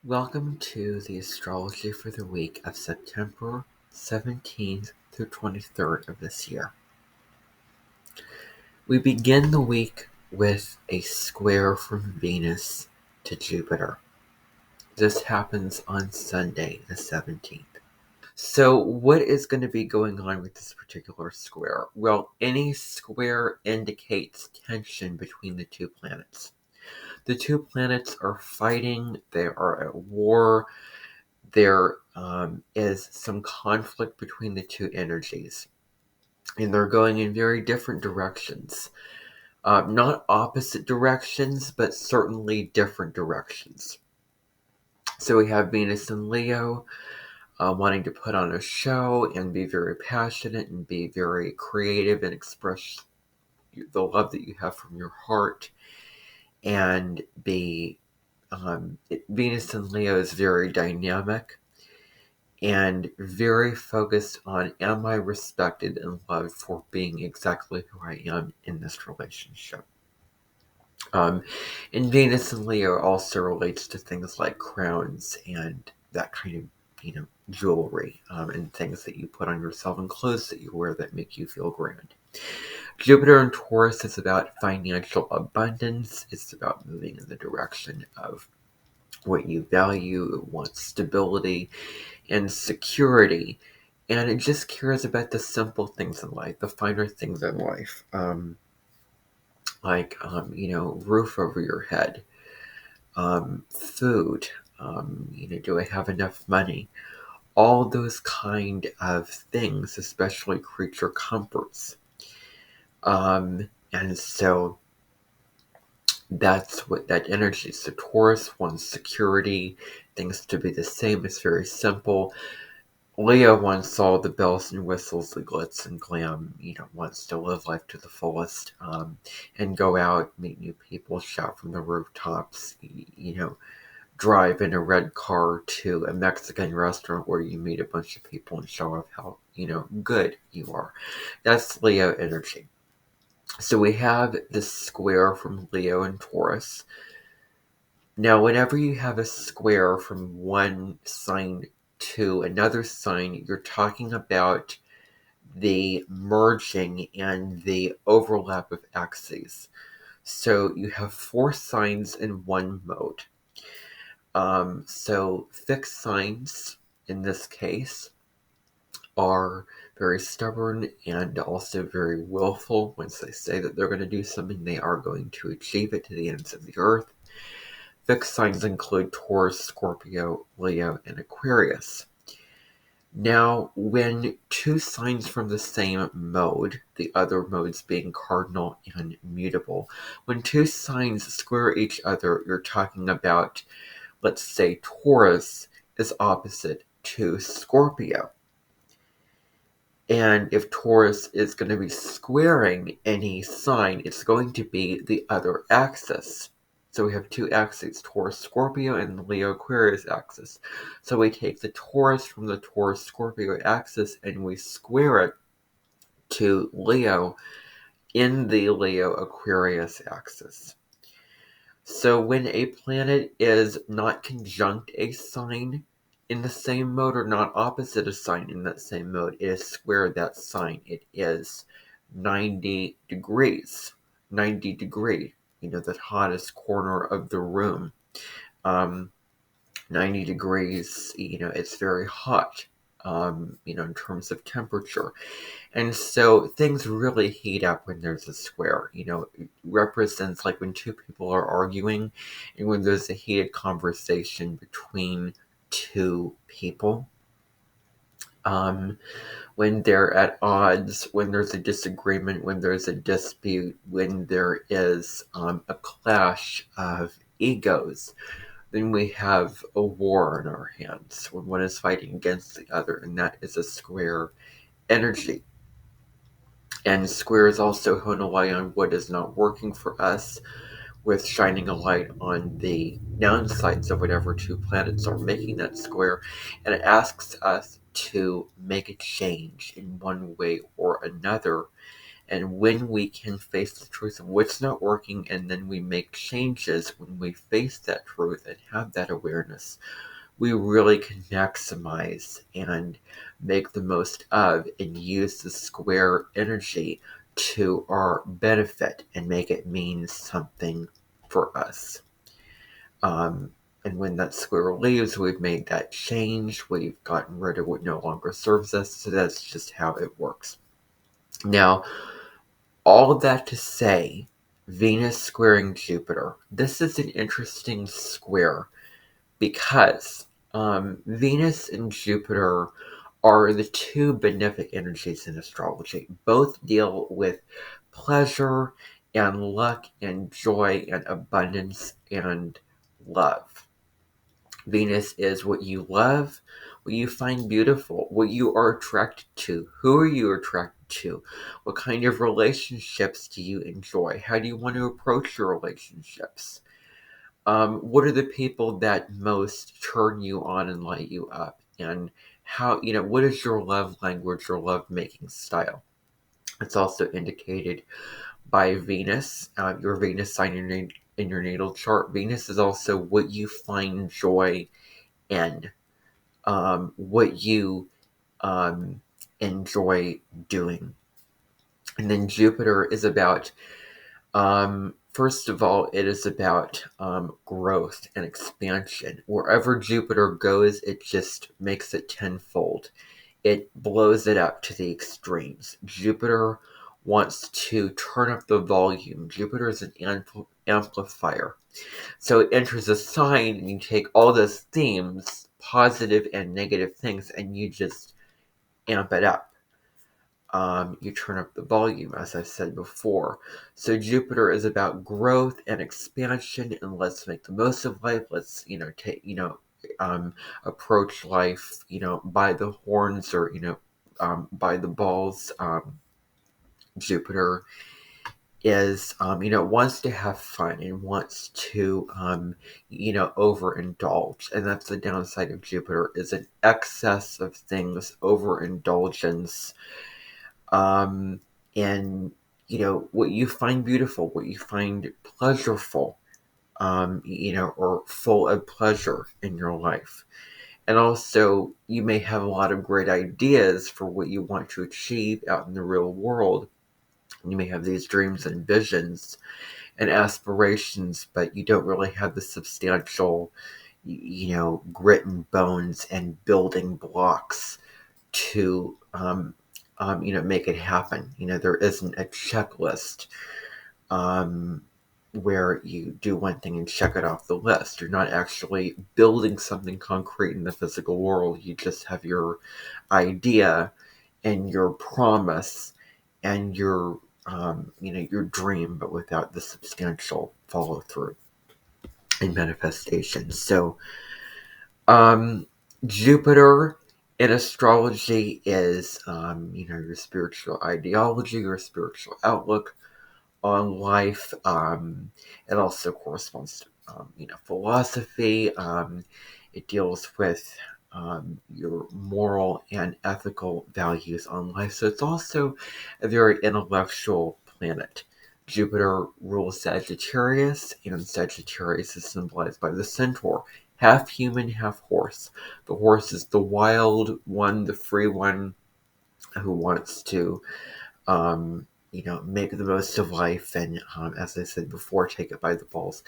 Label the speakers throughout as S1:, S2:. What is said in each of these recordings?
S1: Welcome to the astrology for the week of September 17th through 23rd of this year. We begin the week with a square from Venus to Jupiter. This happens on Sunday, the 17th. So what is going to be going on with this particular square? Well, any square indicates tension between the two planets. The two planets are fighting, they are at war. There is some conflict between the two energies, and they're going in very different directions. Not opposite directions, but certainly different directions. So we have Venus and Leo wanting to put on a show and be very passionate and be very creative and express the love that you have from your heart, and be Venus and Leo is very dynamic and very focused on, am I respected and loved for being exactly who I am in this relationship? And Venus and Leo also relates to things like crowns and that kind of, jewelry, and things that you put on yourself and clothes that you wear that make you feel grand. Jupiter in Taurus is about financial abundance. It's about moving in the direction of what you value. It wants stability and security, and it just cares about the simple things in life, the finer things in life, like roof over your head, food, do I have enough money? All those kind of things, especially creature comforts. And so that's what that energy is. So Taurus wants security, things to be the same. It's very simple. Leo wants all the bells and whistles, the glitz and glam, wants to live life to the fullest, and go out, meet new people, shout from the rooftops, drive in a red car to a Mexican restaurant where you meet a bunch of people and show off how, good you are. That's Leo energy. So we have this square from Leo and Taurus. Now, whenever you have a square from one sign to another sign, you're talking about the merging and the overlap of axes. So you have 4 signs in one mode. So fixed signs, in this case, are very stubborn and also very willful. Once they say that they're going to do something, they are going to achieve it to the ends of the earth. Fixed signs include Taurus, Scorpio, Leo, and Aquarius. Now, when 2 signs from the same mode, the other modes being cardinal and mutable, when 2 signs square each other, you're talking about, let's say, Taurus is opposite to Scorpio. And if Taurus is going to be squaring any sign, it's going to be the other axis. So we have 2 axes, Taurus Scorpio and the Leo Aquarius axis. So we take the Taurus from the Taurus Scorpio axis and we square it to Leo in the Leo Aquarius axis. So when a planet is not conjunct a sign in the same mode or not opposite a sign in that same mode, it is square that sign. It is 90 degrees. 90 degree, the hottest corner of the room. 90 degrees, it's very hot, in terms of temperature. And so things really heat up when there's a square. It represents like when 2 people are arguing and when there's a heated conversation between 2 people. When they're at odds, when there's a disagreement, when there's a dispute, when there is a clash of egos, then we have a war in our hands when one is fighting against the other, and that is a square energy. And squares also hone a light on what is not working for us, with shining a light on the downsides of whatever 2 planets are making that square, and it asks us to make a change in one way or another And when we can face the truth of what's not working, and then we make changes when we face that truth and have that awareness, we really can maximize and make the most of and use the square energy to our benefit and make it mean something for us. And when that square leaves, we've made that change. We've gotten rid of what no longer serves us. So that's just how it works. Now, all of that to say, Venus squaring Jupiter. This is an interesting square because Venus and Jupiter are the two benefic energies in astrology. Both deal with pleasure and luck and joy and abundance and love. Venus is what you love, what you find beautiful, what you are attracted to. Who are you attracted to? What kind of relationships do you enjoy? How do you want to approach your relationships? What are the people that most turn you on and light you up? And how, what is your love language, your love making style? It's also indicated by Venus, your Venus sign in your natal chart. Venus is also what you find joy in, what you enjoy doing. And then Jupiter is about, first of all, it is about growth and expansion. Wherever Jupiter goes, it just makes it tenfold. It blows it up to the extremes. Jupiter wants to turn up the volume. Jupiter is an amplifier. So it enters a sign, and you take all those themes, positive and negative things, and you just amp it up. You turn up the volume, as I said before. So Jupiter is about growth and expansion, and let's make the most of life. Let's, approach life, by the horns or, by the balls. Jupiter is, wants to have fun and wants to, overindulge. And that's the downside of Jupiter, is an excess of things, overindulgence. And what you find beautiful, what you find pleasurable, or full of pleasure in your life. And also, you may have a lot of great ideas for what you want to achieve out in the real world. You may have these dreams and visions and aspirations, but you don't really have the substantial, grit and bones and building blocks to, make it happen. There isn't a checklist where you do one thing and check it off the list. You're not actually building something concrete in the physical world. You just have your idea and your promise and your, your dream, but without the substantial follow through and manifestation. So, Jupiter in astrology is, your spiritual ideology, your spiritual outlook on life. It also corresponds to, philosophy. It deals with your moral and ethical values on life. So it's also a very intellectual planet. Jupiter rules Sagittarius, and Sagittarius is symbolized by the centaur, half human, half horse. The horse is the wild one, the free one, who wants to, make the most of life and, as I said before, take it by the balls.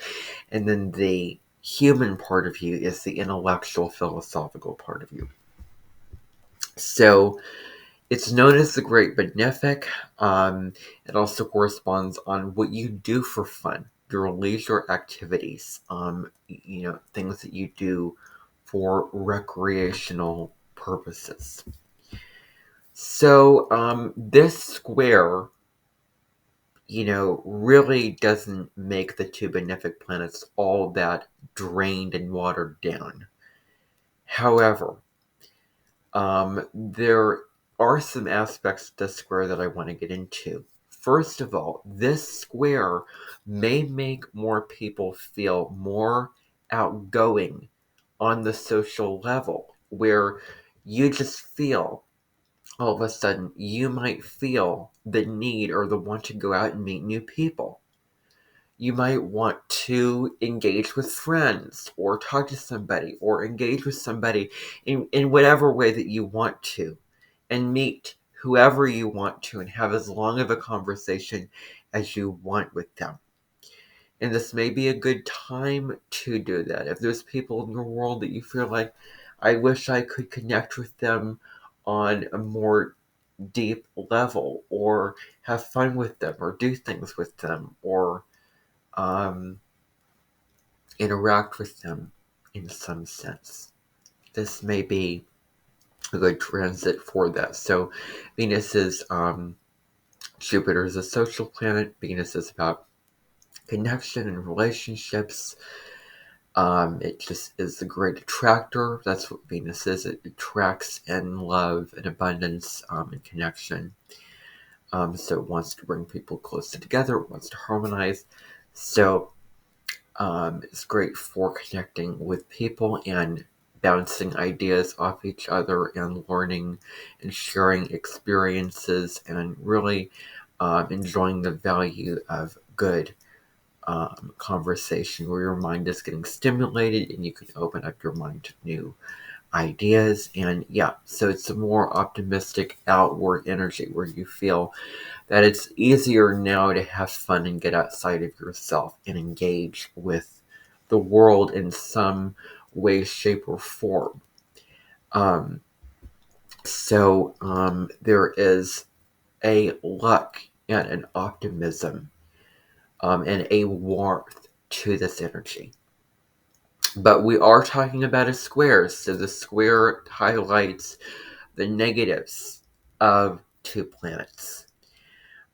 S1: And then the human part of you is the intellectual, philosophical part of you. So it's known as the Great Benefic. It also corresponds on what you do for fun, your leisure activities, things that you do for recreational purposes. So this square, really doesn't make the two benefic planets all that drained and watered down. However, there are some aspects of this square that I want to get into. First of all, this square may make more people feel more outgoing on the social level, where you just feel all of a sudden you might feel the need or the want to go out and meet new people. You might want to engage with friends or talk to somebody or engage with somebody in whatever way that you want to, and meet whoever you want to and have as long of a conversation as you want with them. And this may be a good time to do that. If there's people in your world that you feel like, I wish I could connect with them on a more deep level, or have fun with them, or do things with them, or um, interact with them in some sense. This may be a good transit for that. So Venus is, Jupiter is a social planet. Venus is about connection and relationships. It just is a great attractor. That's what Venus is. It attracts in love and abundance, and connection. So it wants to bring people closer together. It wants to harmonize. So it's great for connecting with people and bouncing ideas off each other and learning and sharing experiences and really enjoying the value of good conversation where your mind is getting stimulated and you can open up your mind to new ideas. And yeah, so it's a more optimistic outward energy where you feel that it's easier now to have fun and get outside of yourself and engage with the world in some way, shape, or form. Um, so there is a luck and an optimism, and a warmth to this energy. But we are talking about a square, so the square highlights the negatives of two planets.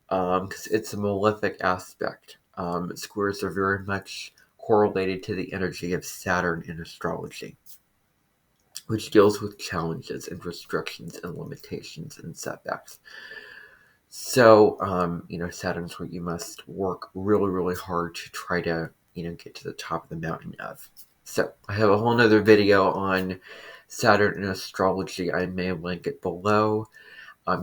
S1: Because it's a malefic aspect. Squares are very much correlated to the energy of Saturn in astrology, which deals with challenges and restrictions and limitations and setbacks. So, Saturn's where you must work really, really hard to try to, get to the top of the mountain of. So, I have a whole nother video on Saturn and astrology. I may link it below.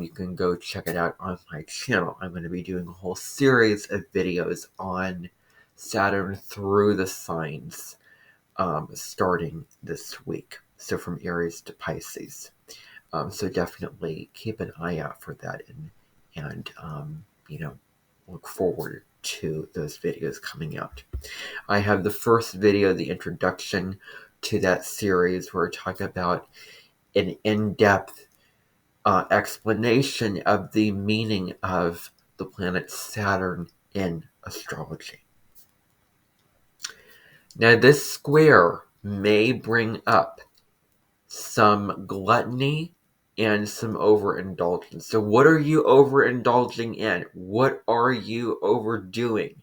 S1: You can go check it out on my channel. I'm going to be doing a whole series of videos on Saturn through the signs, starting this week. So from Aries to Pisces. So definitely keep an eye out for that, and look forward to those videos coming out. I have the first video, the introduction to that series, where I talk about an in-depth explanation of the meaning of the planet Saturn in astrology. Now, this square may bring up some gluttony and some overindulgence. So, what are you overindulging in? What are you overdoing?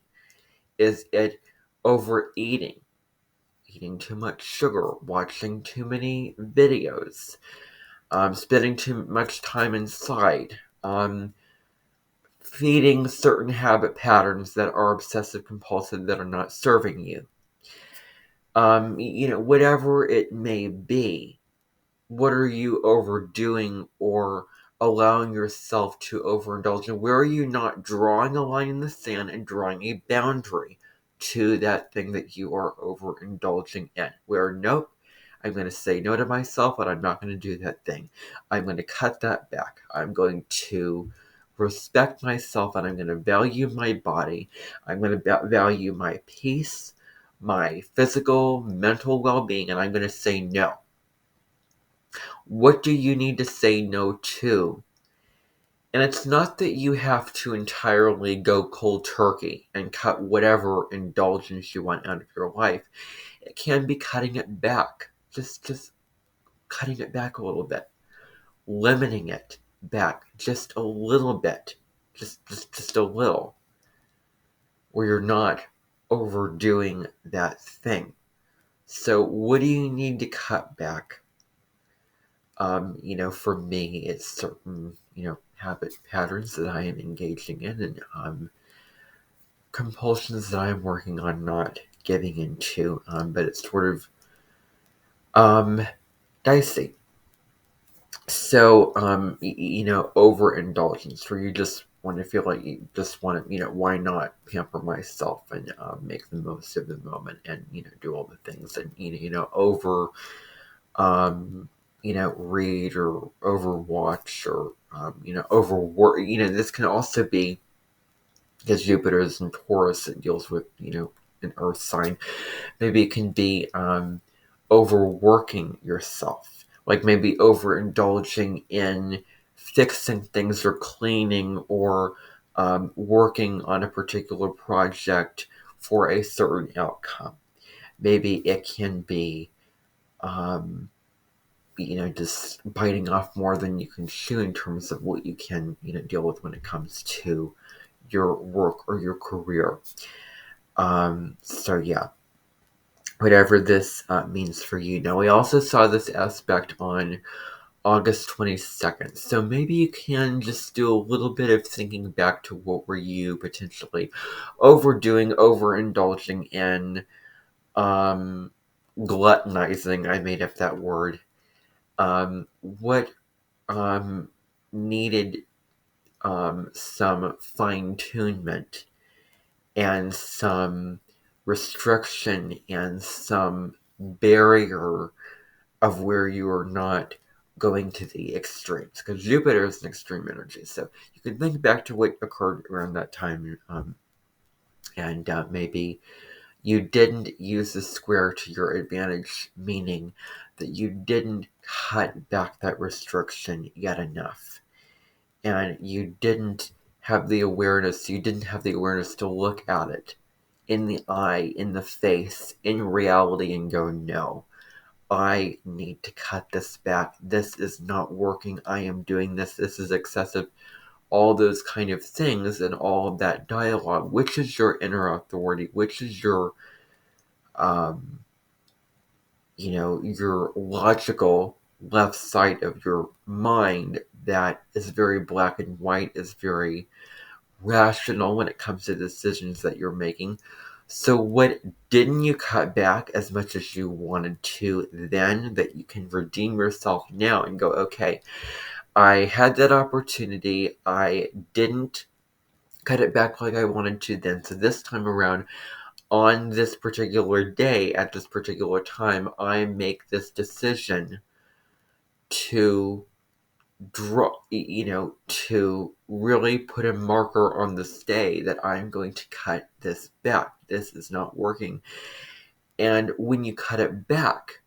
S1: Is it overeating? Eating too much sugar? Watching too many videos? Spending too much time inside? Feeding certain habit patterns that are obsessive compulsive that are not serving you. Whatever it may be, what are you overdoing or allowing yourself to overindulge in? Where are you not drawing a line in the sand and drawing a boundary to that thing that you are overindulging in? Where, nope, I'm going to say no to myself, and I'm not going to do that thing. I'm going to cut that back. I'm going to respect myself, and I'm going to value my body. I'm going to value my peace, my physical, mental well-being, and I'm going to say no. What do you need to say no to? And it's not that you have to entirely go cold turkey and cut whatever indulgence you want out of your life. It can be cutting it back. Just cutting it back a little bit. Limiting it back just a little bit. Just a little. Where you're not overdoing that thing. So what do you need to cut back? For me, it's certain, habit patterns that I am engaging in, and compulsions that I am working on not giving into, but it's sort of dicey. So, overindulgence, where you just want to feel like you just want to, why not pamper myself and make the most of the moment and, do all the things and, um, read or overwatch or, overwork. This can also be because Jupiter is in Taurus, it deals with, an earth sign. Maybe it can be overworking yourself, like maybe overindulging in fixing things or cleaning or working on a particular project for a certain outcome. Maybe it can be, um, just biting off more than you can chew in terms of what you can, deal with when it comes to your work or your career. So yeah, whatever this means for you. Now, we also saw this aspect on August 22nd. So maybe you can just do a little bit of thinking back to what were you potentially overdoing, overindulging in, gluttonizing. I made up that word. What needed some fine tunement and some restriction and some barrier of where you are not going to the extremes, because Jupiter is an extreme energy. So you can think back to what occurred around that time, and maybe you didn't use the square to your advantage, meaning that you didn't cut back that restriction yet enough, and you didn't have the awareness. You didn't have the awareness to look at it in the eye, in the face, in reality, and go, no, I need to cut this back. This is not working. I am doing this. This is excessive. All those kind of things and all of that dialogue, which is your inner authority, which is your, um, your logical left side of your mind that is very black and white, is very rational when it comes to decisions that you're making. So what didn't you cut back as much as you wanted to then, that you can redeem yourself now and go, okay, I had that opportunity. I didn't cut it back like I wanted to then. So this time around, on this particular day, at this particular time, I make this decision to to really put a marker on this day that I'm going to cut this back. This is not working. And when you cut it back,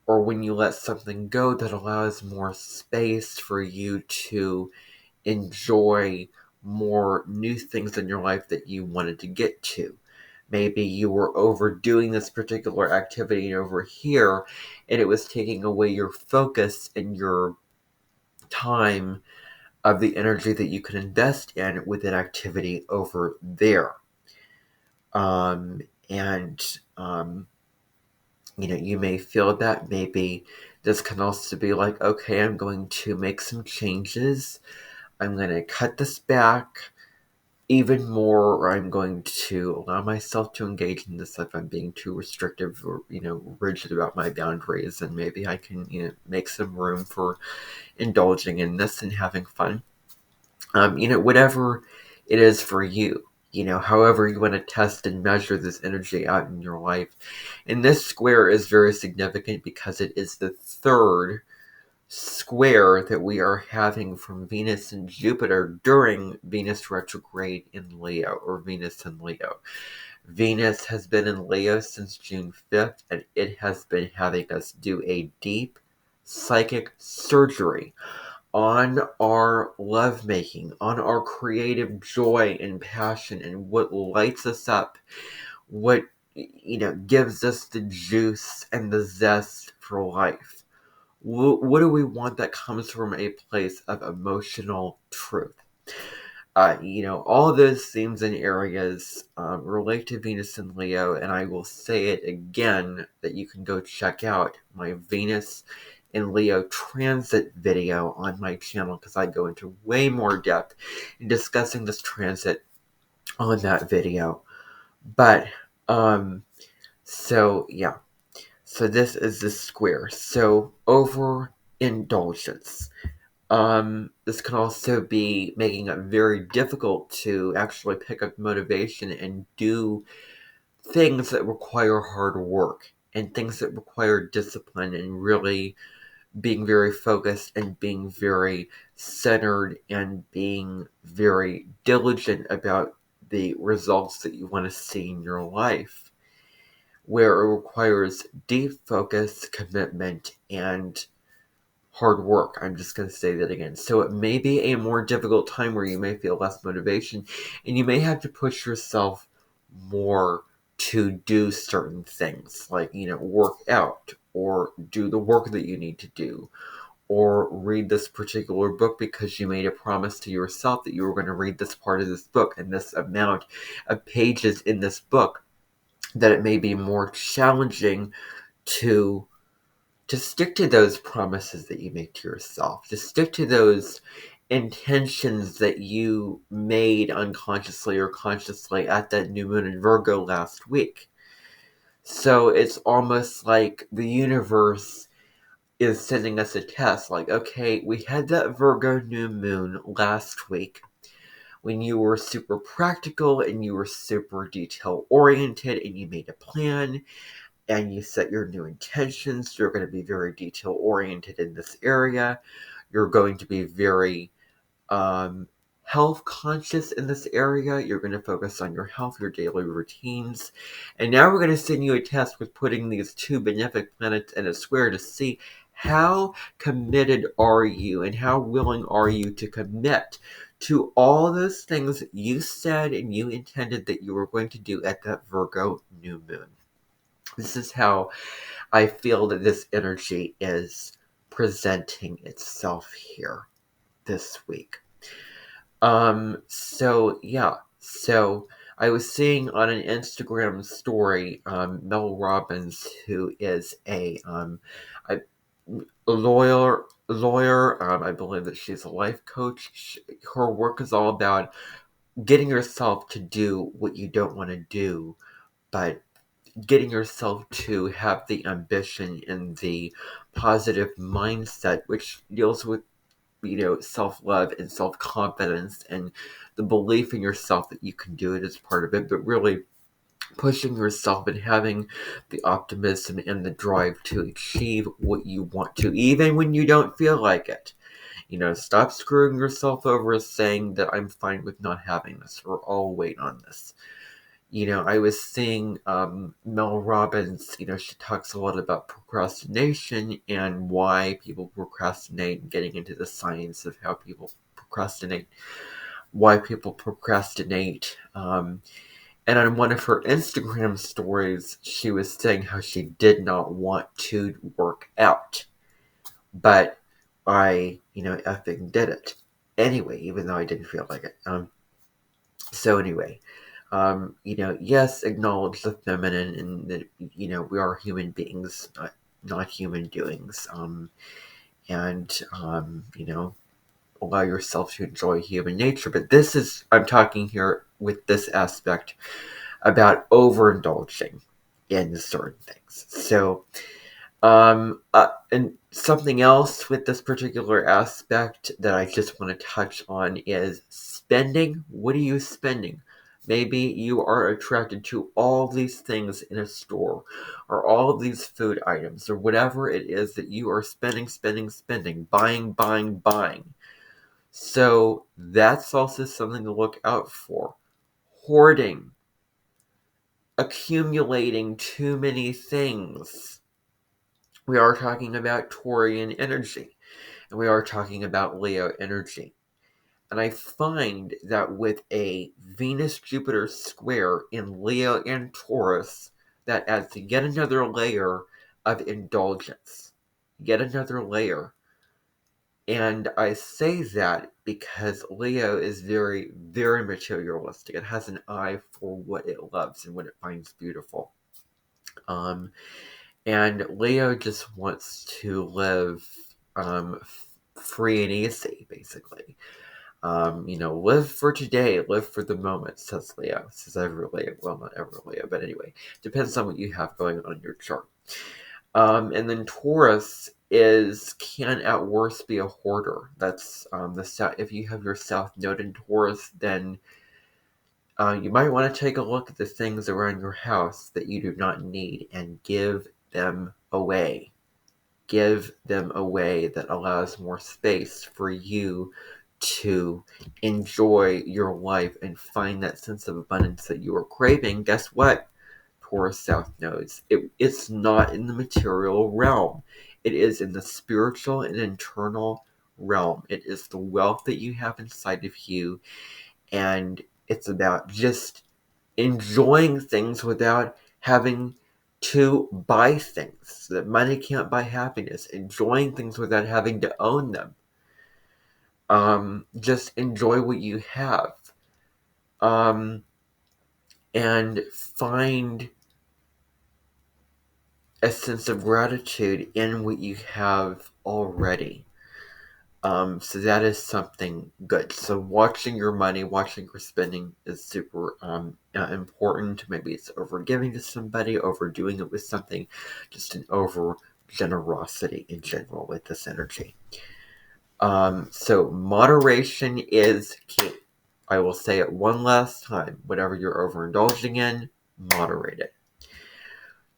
S1: or when you let something go, that allows more space for you to enjoy more new things in your life that you wanted to get to. Maybe you were overdoing this particular activity over here, and it was taking away your focus and your time of the energy that you can invest in with an activity over there. Um, and, you may feel that maybe this can also be like, okay, I'm going to make some changes. I'm going to cut this back even more, or I'm going to allow myself to engage in this if I'm being too restrictive or, rigid about my boundaries. And maybe I can, make some room for indulging in this and having fun. Whatever it is for you, however you want to test and measure this energy out in your life. And this square is very significant because it is the third square that we are having from Venus and Jupiter during Venus retrograde in Leo, or Venus in Leo. Venus has been in Leo since June 5th, and it has been having us do a deep psychic surgery on our lovemaking, on our creative joy and passion, and what lights us up, what gives us the juice and the zest for life. What do we want that comes from a place of emotional truth? All of those themes and areas relate to Venus and Leo, and I will say it again that you can go check out my Venus and Leo transit video on my channel, because I go into way more depth in discussing this transit on that video. But, so yeah. So this is the square. So over indulgence. This can also be making it very difficult to actually pick up motivation and do things that require hard work and things that require discipline and really being very focused and being very centered and being very diligent about the results that you want to see in your life, where it requires deep focus, commitment, and hard work. I'm just going to say that again. So it may be a more difficult time where you may feel less motivation and you may have to push yourself more to do certain things, like, work out or do the work that you need to do, or read this particular book because you made a promise to yourself that you were going to read this part of this book and this amount of pages in this book, that it may be more challenging to stick to those promises that you make to yourself, to stick to those intentions that you made unconsciously or consciously at that new moon in Virgo last week. So it's almost like the universe is sending us a test, like, okay, we had that Virgo new moon last week when you were super practical and you were super detail oriented and you made a plan and you set your new intentions. You're going to be very detail oriented in this area. You're going to be very health conscious in this area. You're going to focus on your health, your daily routines. And now we're going to send you a test with putting these two benefic planets in a square to see how committed are you and how willing are you to commit to all those things that you said and you intended that you were going to do at that Virgo new moon. This is how I feel that this energy is presenting itself here this week. So I was seeing on an Instagram story, Mel Robbins, who is a lawyer, I believe that she's a life coach. Her work is all about getting yourself to do what you don't want to do, but getting yourself to have the ambition and the positive mindset, which deals with, self-love and self-confidence and the belief in yourself that you can do it as part of it, but really pushing yourself and having the optimism and the drive to achieve what you want to, even when you don't feel like it. Stop screwing yourself over saying that I'm fine with not having this, or I'll wait on this. I was seeing Mel Robbins, she talks a lot about procrastination and why people procrastinate, and getting into the science of how people procrastinate, why people procrastinate. And on one of her Instagram stories, she was saying how she did not want to work out, but I, effing did it anyway, even though I didn't feel like it. So anyway, yes, acknowledge the feminine and that, we are human beings, not human doings. And, allow yourself to enjoy human nature. But I'm talking here with this aspect about overindulging in certain things. So, and something else with this particular aspect that I just want to touch on is spending. What are you spending? Maybe you are attracted to all these things in a store, or all of these food items, or whatever it is that you are spending, buying. So that's also something to look out for. Hoarding, accumulating too many things. We are talking about Taurian energy, and we are talking about Leo energy. And I find that with a Venus-Jupiter square in Leo and Taurus, that adds yet another layer of indulgence. Yet another layer. And I say that because Leo is very, very materialistic. It has an eye for what it loves and what it finds beautiful. And Leo just wants to live free and easy, basically. Live for today, live for the moment, says Leo. Says every Leo. Well, not every Leo, but anyway. Depends on what you have going on in your chart. And then Taurus can at worst be a hoarder. That's the south. If you have your south node in Taurus, then you might want to take a look at the things around your house that you do not need and give them away. Give them away. That allows more space for you to enjoy your life and find that sense of abundance that you are craving. Guess what? Taurus South nodes. It's not in the material realm. It is in the spiritual and internal realm. It is the wealth that you have inside of you, and it's about just enjoying things without having to buy things. That money can't buy happiness. Enjoying things without having to own them. Just enjoy what you have. And find a sense of gratitude in what you have already. So that is something good. So watching your money, watching your spending is super important. Maybe it's over giving to somebody, overdoing it with something, just an over generosity in general with this energy. So moderation is key. I will say it one last time. Whatever you're overindulging in, moderate it.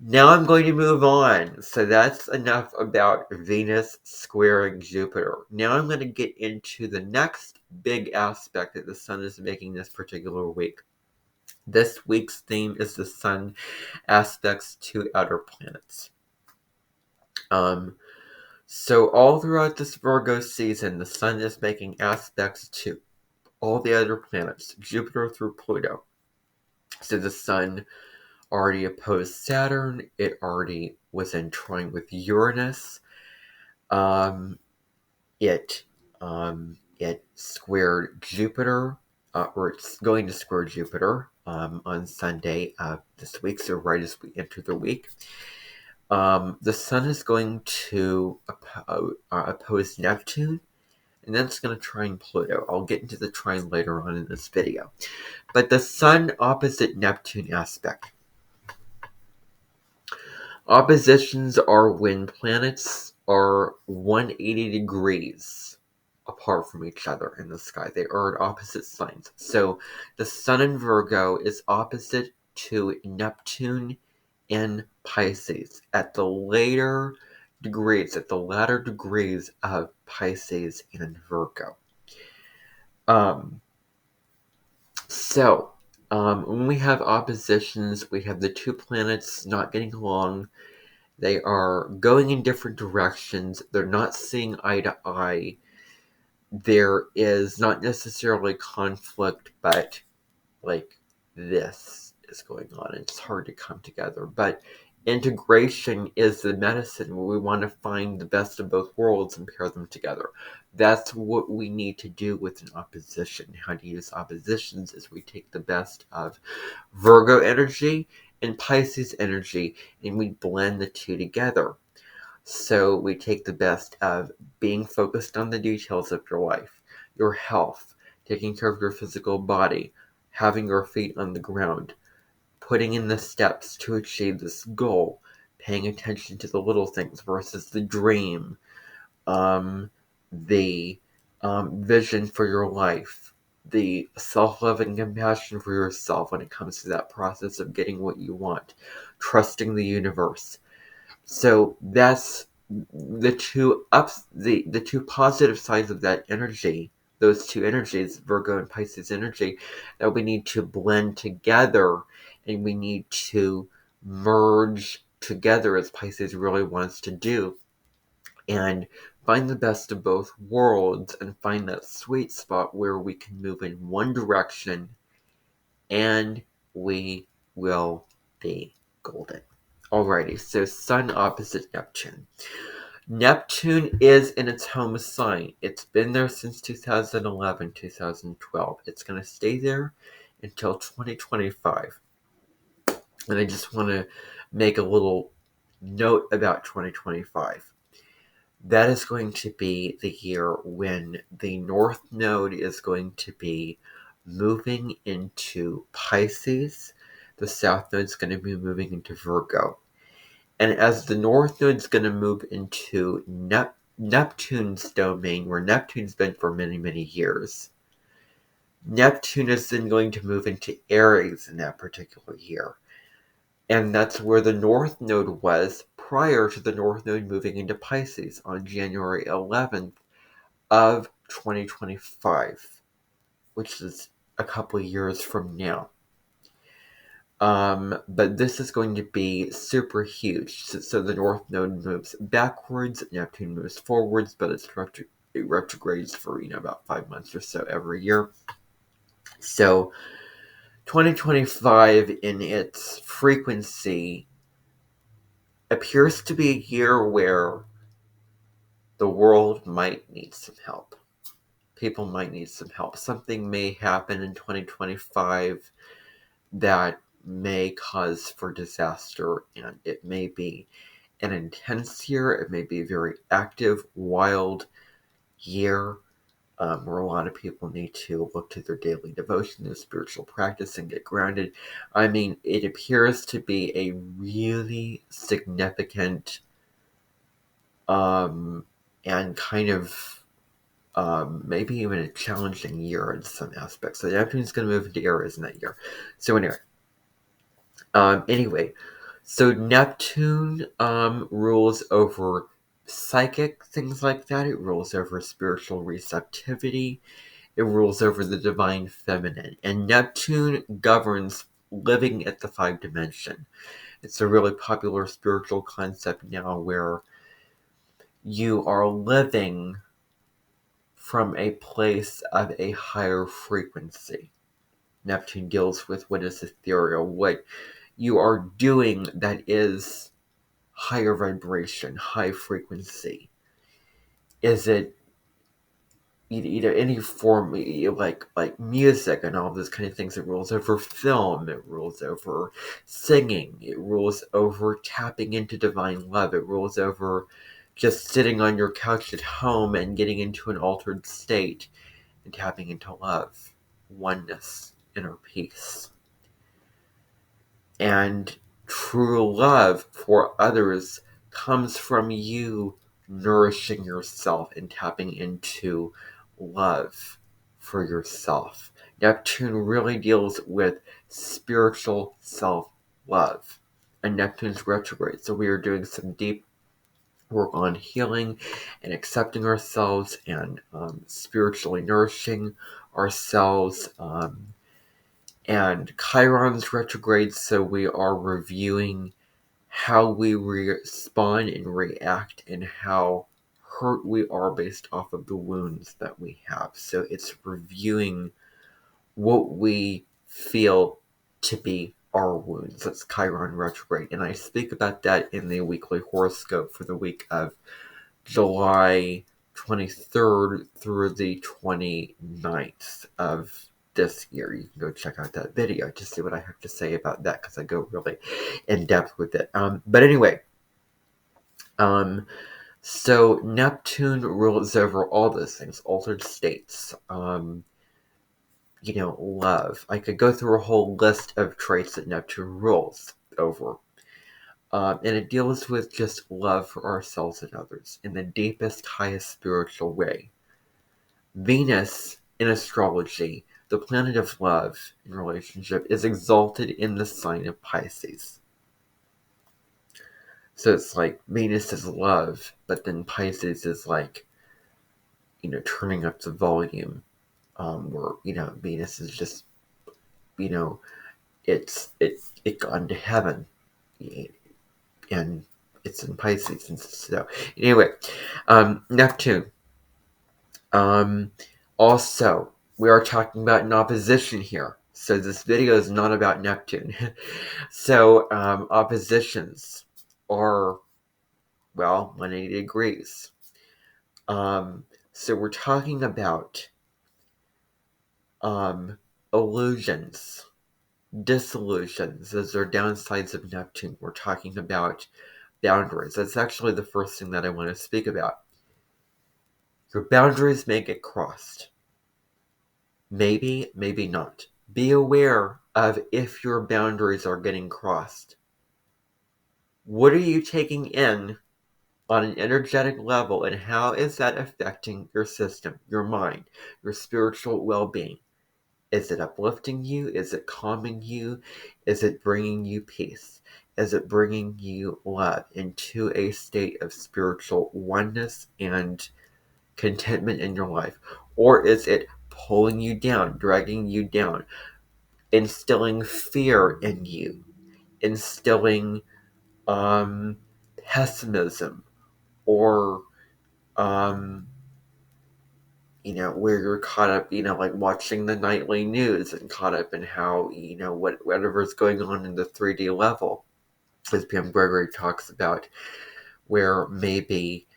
S1: Now I'm going to move on. So that's enough about Venus squaring Jupiter. Now I'm going to get into the next big aspect that the Sun is making this particular week. This week's theme is the Sun aspects to outer planets. So all throughout this Virgo season, the Sun is making aspects to all the other planets, Jupiter through Pluto. So the Sun already opposed Saturn. It already was in trine with Uranus. It squared Jupiter, or it's going to square Jupiter on Sunday this week. So right as we enter the week, the Sun is going to oppose Neptune, and then it's going to trine Pluto. I'll get into the trine later on in this video. But the Sun opposite Neptune aspect. Oppositions are when planets are 180 degrees apart from each other in the sky. They are at opposite signs. So the Sun in Virgo is opposite to Neptune in Pisces at the latter degrees of Pisces and Virgo. When we have oppositions, we have the two planets not getting along. They are going in different directions. They're not seeing eye to eye. There is not necessarily conflict, but like this is going on. It's hard to come together. But integration is the medicine where we want to find the best of both worlds and pair them together. That's what we need to do with an opposition. How to use oppositions is we take the best of Virgo energy and Pisces energy and we blend the two together. So we take the best of being focused on the details of your life, your health, taking care of your physical body, having your feet on the ground, putting in the steps to achieve this goal, paying attention to the little things versus the dream, the vision for your life, the self-love and compassion for yourself when it comes to that process of getting what you want, trusting the universe. So that's the two the two positive sides of that energy, those two energies, Virgo and Pisces energy, that we need to blend together and we need to merge together as Pisces really wants to do and find the best of both worlds and find that sweet spot where we can move in one direction and we will be golden. Alrighty, so Sun opposite Neptune. Neptune is in its home sign. It's been there since 2011, 2012. It's going to stay there until 2025. And I just want to make a little note about 2025. That is going to be the year when the North Node is going to be moving into Pisces. The South Node is going to be moving into Virgo. And as the North Node's going to move into Neptune's domain, where Neptune's been for many, many years, Neptune is then going to move into Aries in that particular year. And that's where the North Node was prior to the North Node moving into Pisces on January 11th of 2025, which is a couple of years from now. But this is going to be super huge. So the North Node moves backwards, Neptune moves forwards, but it retrogrades for, about 5 months or so every year. So 2025 in its frequency appears to be a year where the world might need some help. People might need some help. Something may happen in 2025 that may cause for disaster, and it may be an intense year. It may be a very active, wild year where a lot of people need to look to their daily devotion, their spiritual practice, and get grounded. I mean, it appears to be a really significant and kind of maybe even a challenging year in some aspects. So Neptune's going to move into Aries in that year. So anyway, so Neptune rules over psychic things like that. It rules over spiritual receptivity. It rules over the divine feminine. And Neptune governs living at the 5 dimension. It's a really popular spiritual concept now where you are living from a place of a higher frequency. Neptune deals with what is ethereal, what you are doing that is higher vibration, high frequency. Is it any form like music and all those kind of things? It rules over film, it rules over singing, it rules over tapping into divine love, it rules over just sitting on your couch at home and getting into an altered state and tapping into love, oneness, inner peace. And true love for others comes from you nourishing yourself and tapping into love for yourself. Neptune really deals with spiritual self-love. And Neptune's retrograde, so we are doing some deep work on healing and accepting ourselves and spiritually nourishing ourselves. And Chiron's retrograde, so we are reviewing how we respond and react and how hurt we are based off of the wounds that we have. So it's reviewing what we feel to be our wounds. That's Chiron retrograde. And I speak about that in the weekly horoscope for the week of July 23rd through the 29th of this year. You can go check out that video to see what I have to say about that, because I go really in depth with it. But anyway, so Neptune rules over all those things, altered states, love. I could go through a whole list of traits that Neptune rules over. And it deals with just love for ourselves and others in the deepest, highest spiritual way. Venus, in astrology, the planet of love and relationship, is exalted in the sign of Pisces. So it's like Venus is love, but then Pisces is like, turning up the volume. Where, Venus is just, it gone to heaven. And it's in Pisces. And so, anyway, Neptune. Also, we are talking about an opposition here. So this video is not about Neptune. So, oppositions are, 180 degrees. So we're talking about illusions, disillusions. Those are downsides of Neptune. We're talking about boundaries. That's actually the first thing that I want to speak about. Your boundaries may get crossed. Maybe, maybe not. Be aware of if your boundaries are getting crossed. What are you taking in on an energetic level, and how is that affecting your system, your mind, your spiritual well-being? Is it uplifting you? Is it calming you? Is it bringing you peace? Is it bringing you love into a state of spiritual oneness and contentment in your life? Or is it pulling you down, dragging you down, instilling fear in you, instilling pessimism, or um, where you're caught up, like watching the nightly news and caught up in how, whatever's going on in the 3D level, as Pam Gregory talks about, where maybe,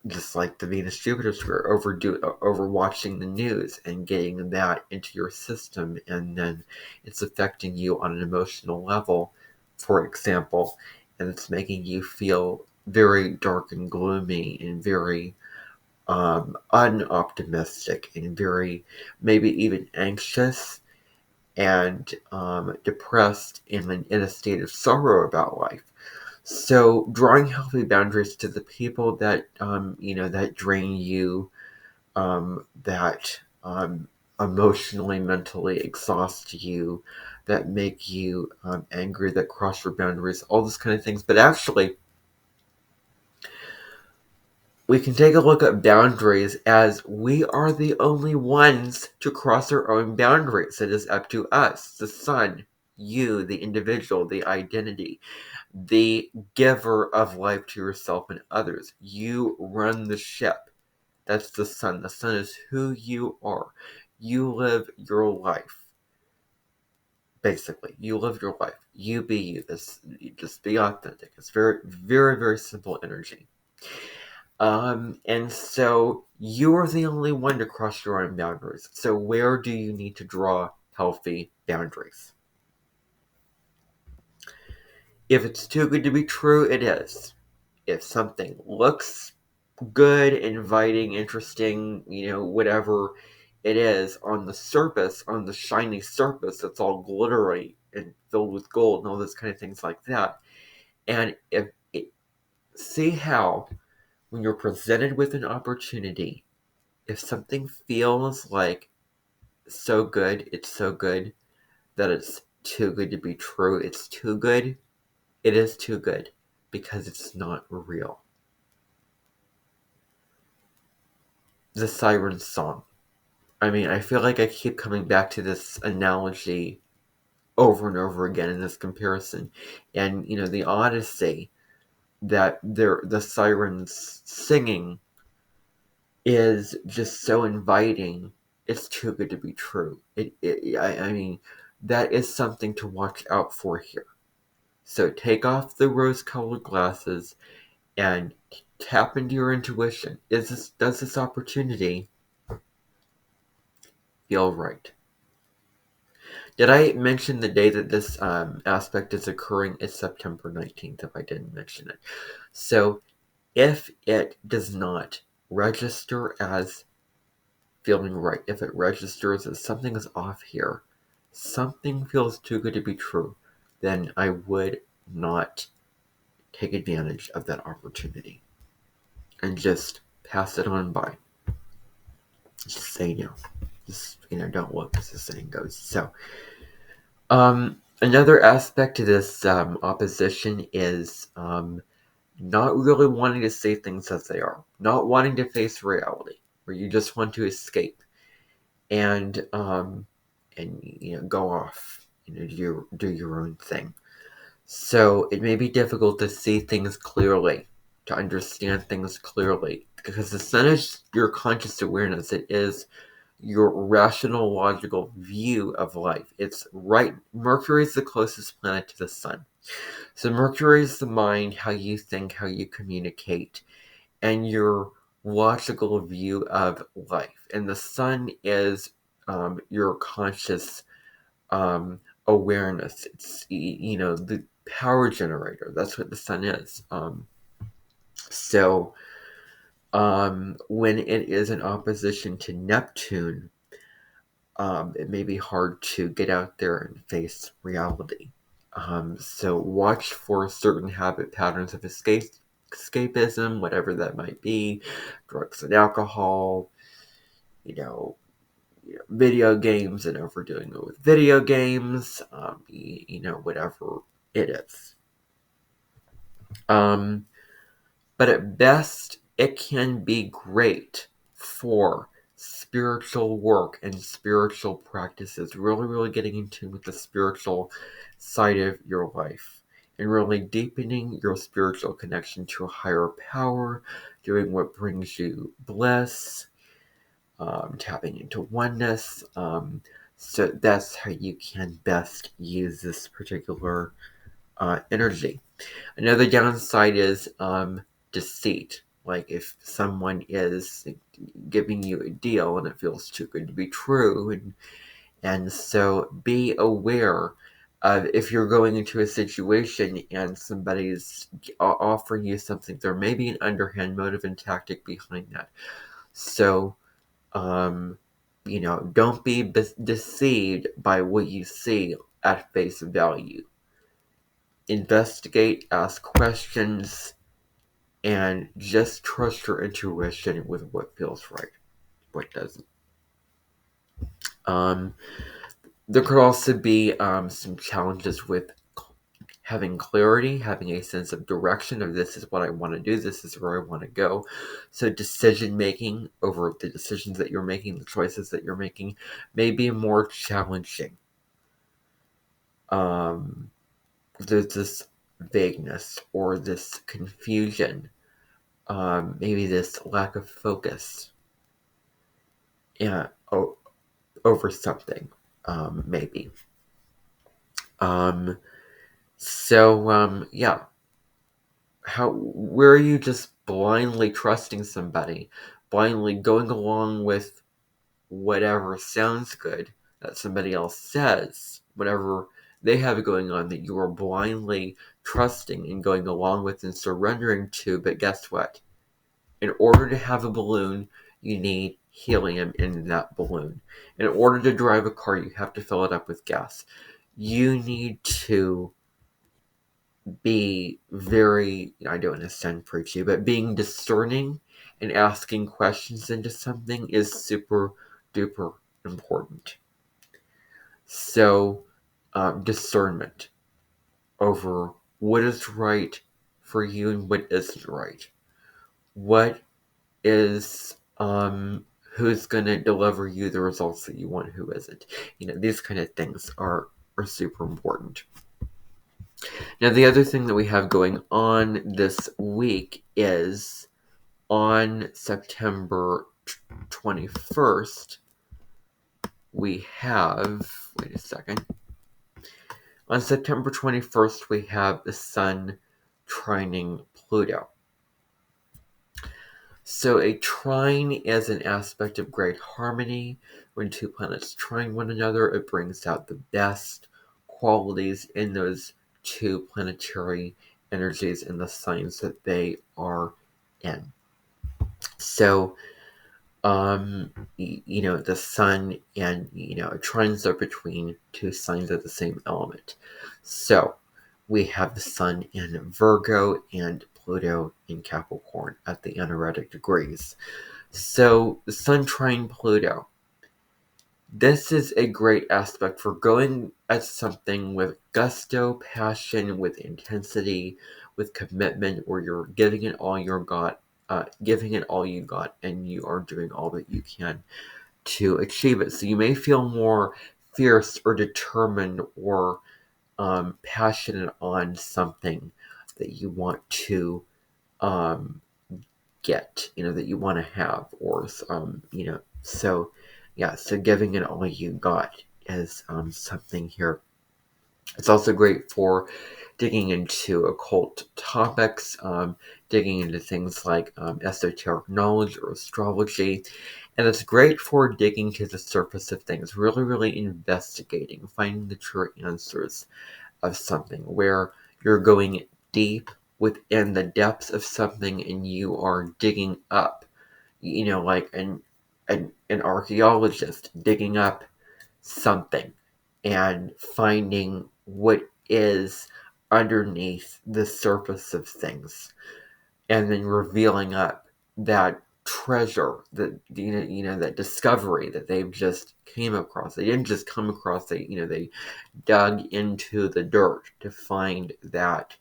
S1: just like the Venus Jupiter square, over watching the news and getting that into your system, and then it's affecting you on an emotional level, for example, and it's making you feel very dark and gloomy and very unoptimistic and very, maybe even anxious and depressed and in a state of sorrow about life. So drawing healthy boundaries to the people that that drain you, that emotionally, mentally exhaust you, that make you angry, that cross your boundaries, all those kind of things. But actually, we can take a look at boundaries as we are the only ones to cross our own boundaries. It is up to us, the sun, you, the individual, the identity, the giver of life to yourself and others. You run the ship. That's the sun. The sun is who you are. You live your life. Basically, you live your life. You be you. Just be authentic. It's very, very, very simple energy. And so you're the only one to cross your own boundaries. So where do you need to draw healthy boundaries? If it's too good to be true, it is. If something looks good, inviting, interesting, whatever it is on the surface, on the shiny surface, that's all glittery and filled with gold and all those kind of things like that. And see how when you're presented with an opportunity, if something feels like it's so good that it's too good to be true, it's too good, it is too good because it's not real. The siren song. I mean, I feel like I keep coming back to this analogy over and over again in this comparison. And, the Odyssey that the sirens singing is just so inviting. It's too good to be true. I mean, that is something to watch out for here. So take off the rose-colored glasses and tap into your intuition. Does this opportunity feel right? Did I mention the day that this aspect is occurring? It's September 19th, if I didn't mention it. So if it does not register as feeling right, if it registers as something is off here, something feels too good to be true, then I would not take advantage of that opportunity and just pass it on by. Just say no. Just, don't look, as the saying goes. So, another aspect to this opposition is not really wanting to say things as they are, not wanting to face reality, where you just want to escape and go off, do your own thing. So it may be difficult to see things clearly, to understand things clearly, because the sun is your conscious awareness. It is your rational, logical view of life. It's right. Mercury is the closest planet to the sun. So Mercury is the mind, how you think, how you communicate, and your logical view of life. And the sun is your conscious awareness. It's, the power generator. That's what the sun is. So when it is in opposition to Neptune, it may be hard to get out there and face reality. So watch for certain habit patterns of escapism, whatever that might be, drugs and alcohol, video games and overdoing it with video games, whatever it is. But at best, it can be great for spiritual work and spiritual practices, really, really getting in tune with the spiritual side of your life and really deepening your spiritual connection to a higher power, doing what brings you bliss, tapping into oneness. So that's how you can best use this particular energy. Another downside is deceit. Like if someone is giving you a deal and it feels too good to be true, and so be aware of if you're going into a situation and somebody's offering you something, there may be an underhand motive and tactic behind that. So, don't be deceived by what you see at face value. Investigate, ask questions, and just trust your intuition with what feels right, what doesn't. There could also be some challenges with having clarity, having a sense of direction of this is what I want to do, this is where I want to go. So decision making over the decisions that you're making, the choices that you're making, may be more challenging. There's this vagueness or this confusion, maybe this lack of focus, over something, maybe. Where are you just blindly trusting somebody, blindly going along with whatever sounds good that somebody else says, whatever they have going on that you are blindly trusting and going along with and surrendering to? But guess what? In order to have a balloon, you need helium in that balloon. In order to drive a car, you have to fill it up with gas. You need to be very, I don't want to sound preachy, but being discerning and asking questions into something is super duper important. So, discernment over what is right for you and what isn't right. What is, who's going to deliver you the results that you want, who isn't. These kind of things are super important. Now, the other thing that we have going on this week is on September 21st, we have, wait a second. On September 21st, we have the Sun trining Pluto. So a trine is an aspect of great harmony. When two planets trine one another, it brings out the best qualities in those two planetary energies in the signs that they are in. So, the sun and, trines are between two signs of the same element. So, we have the sun in Virgo and Pluto in Capricorn at the anaretic degrees. So, the Sun trine Pluto. This is a great aspect for going at something with gusto, passion, with intensity, with commitment, where you're giving it all you got, and you are doing all that you can to achieve it. So you may feel more fierce or determined or passionate on something that you want to get, that you want to have, or so giving it all you got is something here. It's also great for digging into occult topics, digging into things like esoteric knowledge or astrology. And it's great for digging to the surface of things, really, really investigating, finding the true answers of something, where you're going deep within the depths of something and you are digging up, like an archaeologist digging up something and finding what is underneath the surface of things, and then revealing up that treasure, that that discovery that they've just came across. They didn't just come across, they dug into the dirt to find that,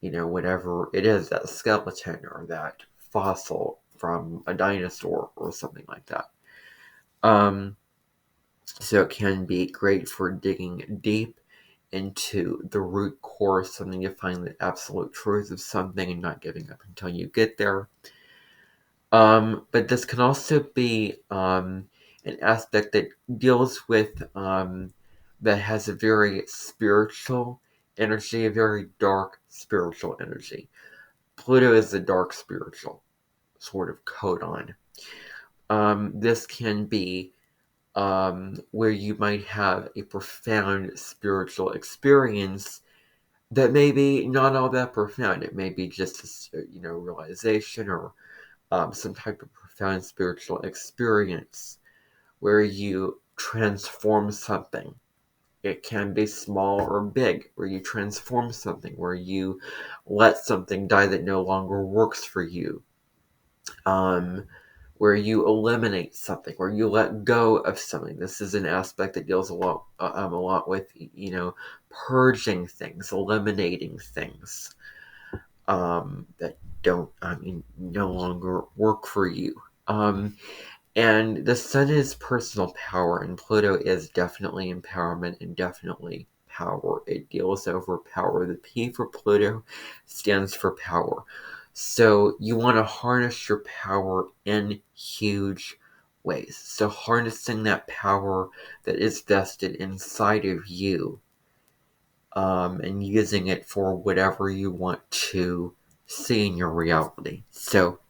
S1: whatever it is, that skeleton or that fossil from a dinosaur or something like that. So it can be great for digging deep into the root core of something to find the absolute truth of something and not giving up until you get there. But this can also be an aspect that deals with, that has a very spiritual energy, a very dark spiritual energy. Pluto is the dark spiritual sort of codon. This can be where you might have a profound spiritual experience that may be not all that profound. It may be just a realization or some type of profound spiritual experience where you transform something. It can be small or big, where you transform something, where you let something die that no longer works for you. Where you eliminate something, where you let go of something. This is an aspect that deals a lot with, purging things, eliminating things that don't, no longer work for you. And the sun is personal power, and Pluto is definitely empowerment and definitely power. It deals over power. The P for Pluto stands for power. So you want to harness your power in huge ways. So harnessing that power that is vested inside of you, and using it for whatever you want to see in your reality. So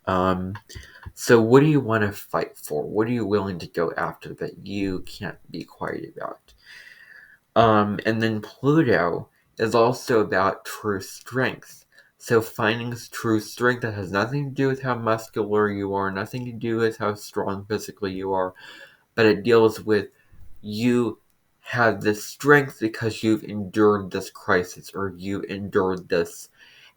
S1: what do you want to fight for? What are you willing to go after that you can't be quiet about? And then Pluto is also about true strength. So finding true strength that has nothing to do with how muscular you are, nothing to do with how strong physically you are, but it deals with you have this strength because you've endured this crisis, or you endured this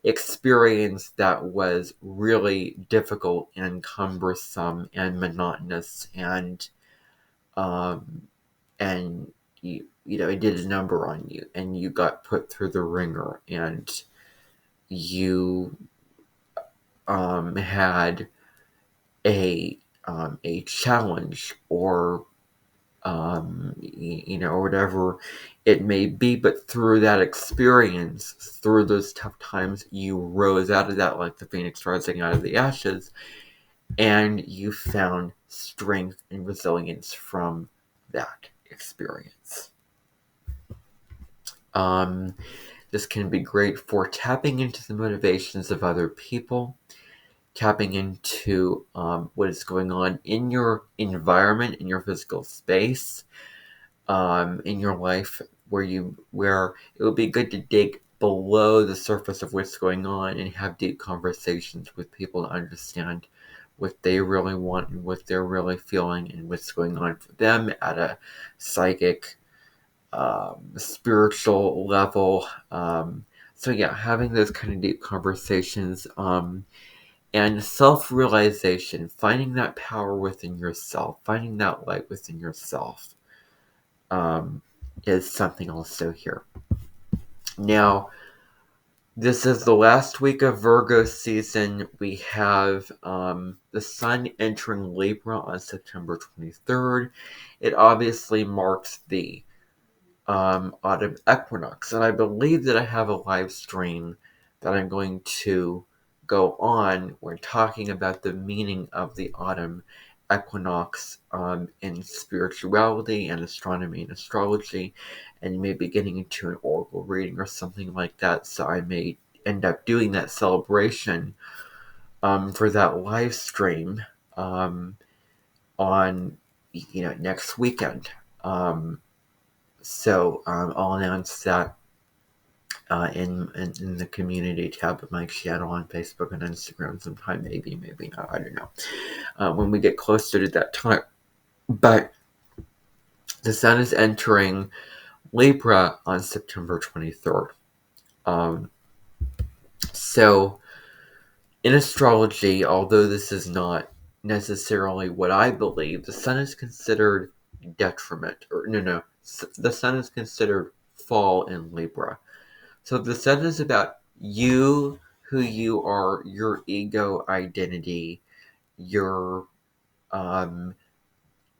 S1: experience that was really difficult and cumbersome and monotonous, and and it did a number on you, and you got put through the ringer, and you had a challenge, or or whatever it may be. But through that experience, through those tough times, you rose out of that like the phoenix rising out of the ashes, and you found strength and resilience from that experience. This can be great for tapping into the motivations of other people, tapping into what is going on in your environment, in your physical space, in your life, where it would be good to dig below the surface of what's going on and have deep conversations with people to understand what they really want and what they're really feeling and what's going on for them at a psychic, spiritual level. So yeah, having those kind of deep conversations, and self-realization, finding that power within yourself, finding that light within yourself, is something also here. Now, this is the last week of Virgo season. We have the sun entering Libra on September 23rd. It obviously marks the autumn equinox, and I believe that I have a live stream that I'm going to go on when talking about the meaning of the autumn equinox in spirituality and astronomy and astrology, and maybe getting into an oracle reading or something like that. So I may end up doing that celebration for that live stream on next weekend. So I'll announce that in the community tab of my channel on Facebook and Instagram sometime, maybe not, I don't know, when we get closer to that time. But the sun is entering Libra on September 23rd. So, in astrology, although this is not necessarily what I believe, the sun is considered detriment, or no, the sun is considered fall in Libra. So the sun is about you, who you are, your ego identity, your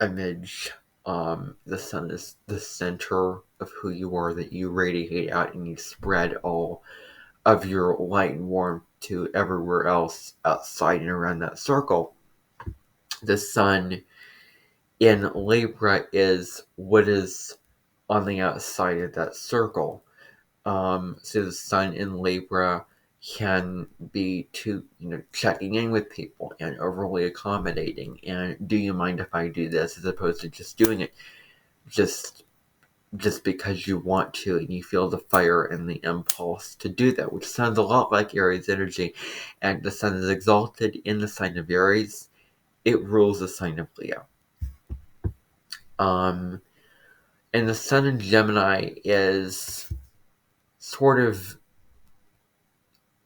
S1: image. The sun is the center of who you are, that you radiate out and you spread all of your light and warmth to everywhere else outside and around that circle. The sun in Libra is what is on the outside of that circle. So the sun in Libra can be checking in with people and overly accommodating, and do you mind if I do this, as opposed to just doing it just because you want to and you feel the fire and the impulse to do that, which sounds a lot like Aries energy. And the sun is exalted in the sign of Aries. It rules the sign of Leo. And the sun in Gemini is sort of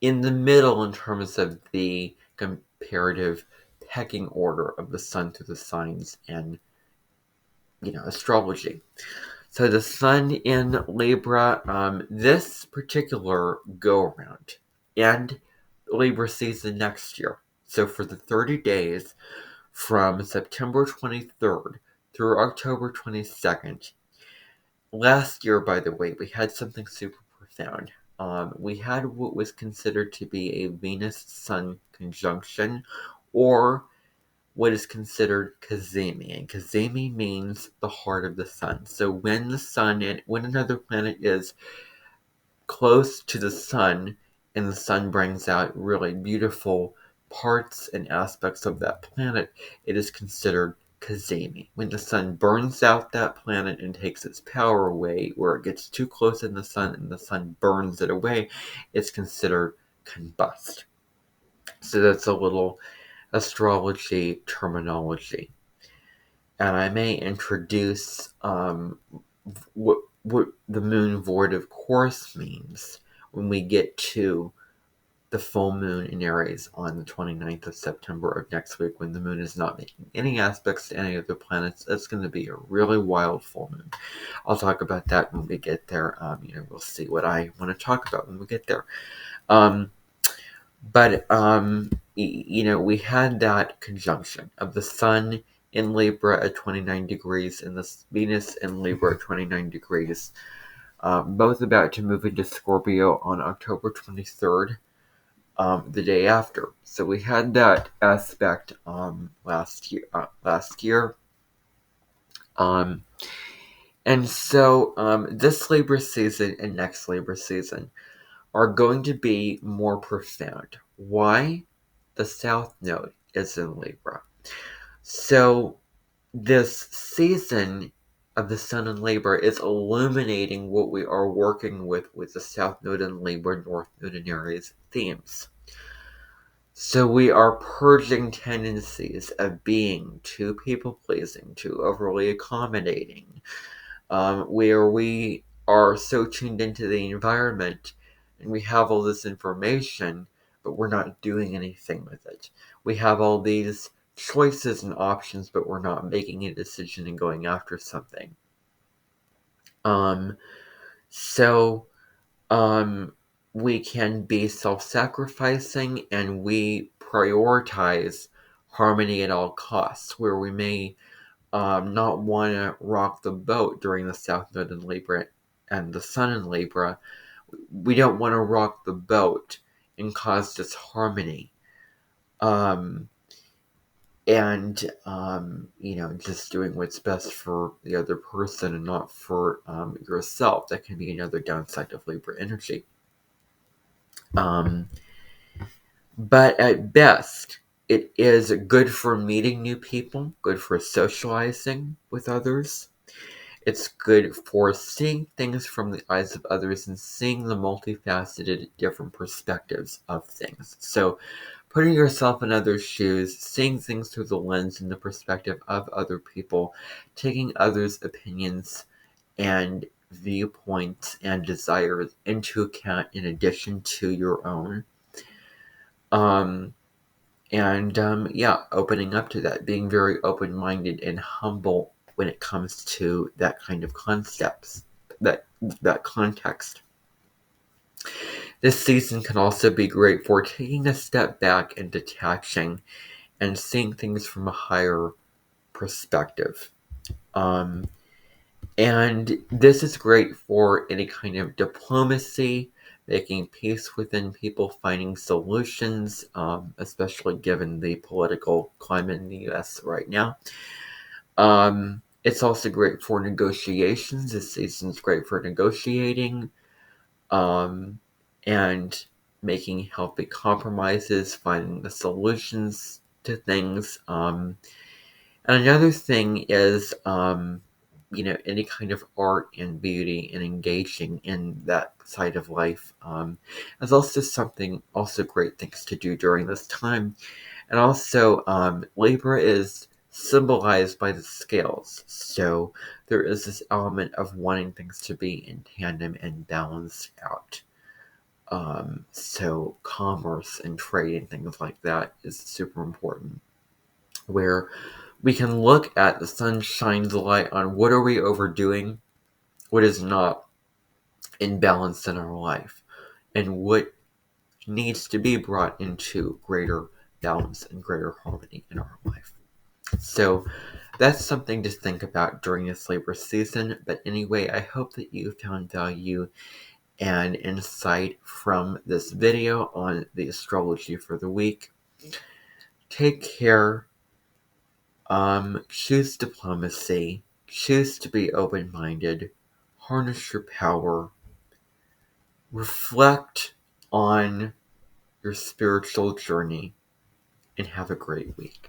S1: in the middle in terms of the comparative pecking order of the sun through the signs and astrology. So the sun in Libra, this particular go around, and Libra season next year. So for the 30 days from September 23rd through October 22nd. Last year, by the way, we had something super profound. We had what was considered to be a Venus-Sun conjunction, or what is considered cazimi. And cazimi means the heart of the sun. So when the sun and when another planet is close to the sun, and the sun brings out really beautiful parts and aspects of that planet, it is considered cazimi. When the sun burns out that planet and takes its power away, where it gets too close in the sun and the sun burns it away, it's considered combust. So that's a little astrology terminology. And I may introduce what the moon void of course means when we get to the full moon in Aries on the 29th of September of next week, when the moon is not making any aspects to any of the planets. It's going to be a really wild full moon. I'll talk about that when we get there. We'll see what I want to talk about when we get there. We had that conjunction of the sun in Libra at 29 degrees and the Venus in Libra at 29 degrees, both about to move into Scorpio on October 23rd, the day after. So we had that aspect last year. And so this Libra season and next Libra season are going to be more profound. Why? The South Node is in Libra. So this season of the Sun in Libra is illuminating what we are working with the South Node in Libra, North Node in Aries themes. So we are purging tendencies of being too people-pleasing, too overly accommodating, where we are so tuned into the environment and we have all this information, but we're not doing anything with it. We have all these choices and options, but we're not making a decision and going after something. We can be self-sacrificing, and we prioritize harmony at all costs, where we may not want to rock the boat during the South Node in Libra and the Sun in Libra. We don't want to rock the boat and cause disharmony. Just doing what's best for the other person and not for yourself. That can be another downside of Libra energy. But at best, it is good for meeting new people, good for socializing with others. It's good for seeing things from the eyes of others and seeing the multifaceted different perspectives of things. So putting yourself in others' shoes, seeing things through the lens and the perspective of other people, taking others' opinions and viewpoints and desires into account in addition to your own. Opening up to that, being very open-minded and humble when it comes to that kind of concepts, that context. This season can also be great for taking a step back and detaching and seeing things from a higher perspective. And this is great for any kind of diplomacy, making peace within people, finding solutions, especially given the political climate in the US right now. It's also great for negotiations. This season's great for negotiating, and making healthy compromises, finding the solutions to things. And another thing is, any kind of art and beauty and engaging in that side of life is also great things to do during this time. And also, Libra is symbolized by the scales. So there is this element of wanting things to be in tandem and balanced out. So commerce and trade and things like that is super important, where we can look at the sun shines light on what are we overdoing, what is not in balance in our life, and what needs to be brought into greater balance and greater harmony in our life. So that's something to think about during this Libra season. But anyway, I hope that you found value and insight from this video on the astrology for the week. Take care. Choose diplomacy. Choose to be open-minded. Harness your power. Reflect on your spiritual journey. And have a great week.